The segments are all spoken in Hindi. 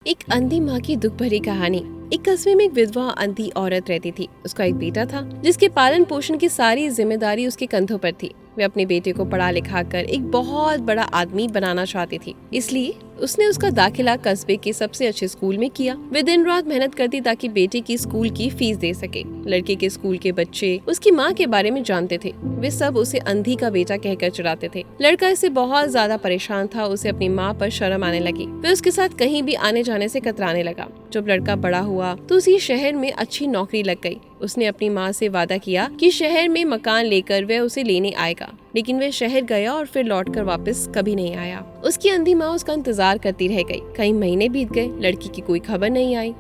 एक अंधी माँ की दुख भरी कहानी। एक कस्बे में एक विधवा अंधी औरत रहती थी। उसका एक बेटा था जिसके पालन पोषण की सारी जिम्मेदारी उसके कंधों पर थी। वे अपने बेटे को पढ़ा लिखा कर एक बहुत बड़ा आदमी बनाना चाहती थी, इसलिए उसने उसका दाखिला कस्बे के सबसे अच्छे स्कूल में किया। वे दिन रात मेहनत करती ताकि बेटे की स्कूल की फीस दे सके। लड़के के स्कूल के बच्चे उसकी माँ के बारे में जानते थे। वे सब उसे अंधी का बेटा कहकर चिढ़ाते थे। लड़का इससे बहुत ज्यादा परेशान था। उसे अपनी माँ पर शर्म आने लगी। वे उसके साथ कहीं भी आने जाने से कतराने लगा। जब लड़का बड़ा हुआ तो उसी शहर में अच्छी नौकरी लग गई। उसने अपनी माँ से वादा किया कि शहर में मकान लेकर वह उसे लेने आएगा, लेकिन वह शहर गया और फिर लौटकर वापस कभी नहीं आया। उसकी अंधी माँ उसका इंतजार करती रह गई। कई महीने बीत गए, लड़की की कोई खबर नहीं आई।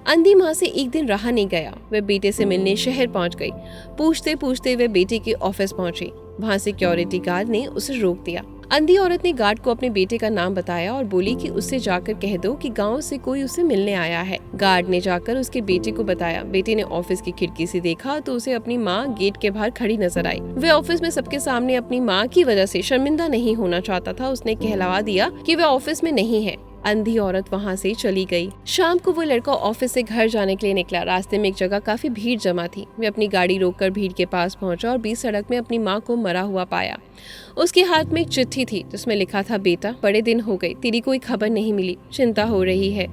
अंधी माँ से एक दिन रहा नहीं गया। वह बेटे से मिलने शहर पहुँच गई। पूछते पूछते वह बेटे के ऑफिस पहुँची। वहाँ सिक्योरिटी गार्ड ने उसे रोक दिया। अंधी औरत ने गार्ड को अपने बेटे का नाम बताया और बोली कि उससे जाकर कह दो कि गांव से कोई उसे मिलने आया है। गार्ड ने जाकर उसके बेटे को बताया। बेटे ने ऑफिस की खिड़की से देखा तो उसे अपनी माँ गेट के बाहर खड़ी नजर आई। वह ऑफिस में सबके सामने अपनी माँ की वजह से शर्मिंदा नहीं होना चाहता था। उसने कहलवा दिया कि वह ऑफिस में नहीं है। अंधी औरत वहाँ से चली गई। शाम को वो लड़का ऑफिस से घर जाने के लिए निकला। रास्ते में एक जगह काफी भीड़ जमा थी। वे अपनी गाड़ी रोककर भीड़ के पास पहुंचा और बीच सड़क में अपनी माँ को मरा हुआ पाया। उसके हाथ में एक चिट्ठी थी जिसमें लिखा था, बेटा बड़े दिन हो गए, तेरी कोई खबर नहीं मिली, चिंता हो रही है,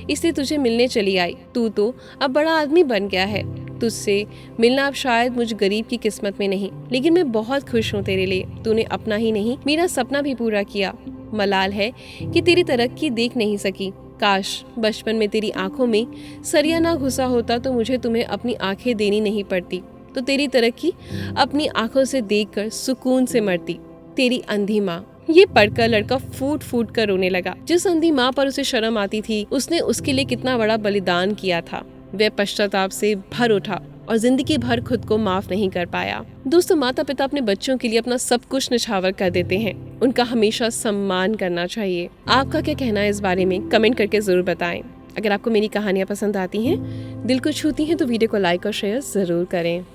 इसलिए तुझे मिलने चली आई। तू तो अब बड़ा आदमी बन गया है। तुझसे मिलना अब शायद मुझ गरीब की किस्मत में नहीं, लेकिन मैं बहुत खुश हूँ तेरे लिए। तूने अपना ही नहीं मेरा सपना भी पूरा किया। मलाल है कि तेरी तरक्की देख नहीं सकी। काश बचपन में तेरी आंखों में सरिया ना घुसा होता तो मुझे तुम्हें अपनी आंखें देनी नहीं पड़ती, तो तेरी तरक्की अपनी आंखों से देखकर सुकून से मरती। तेरी अंधी माँ। ये पढ़कर लड़का फूट फूट कर रोने लगा। जिस अंधी माँ पर उसे शर्म आती थी, उसने उसके लिए कितना बड़ा बलिदान किया था। वह पश्चाताप से भर उठा और जिंदगी भर खुद को माफ नहीं कर पाया। दोस्तों, माता पिता अपने बच्चों के लिए अपना सब कुछ निछावर कर देते हैं। उनका हमेशा सम्मान करना चाहिए। आपका क्या कहना है इस बारे में? कमेंट करके जरूर बताएं। अगर आपको मेरी कहानियाँ पसंद आती हैं, दिल को छूती हैं, तो वीडियो को लाइक और शेयर जरूर करें।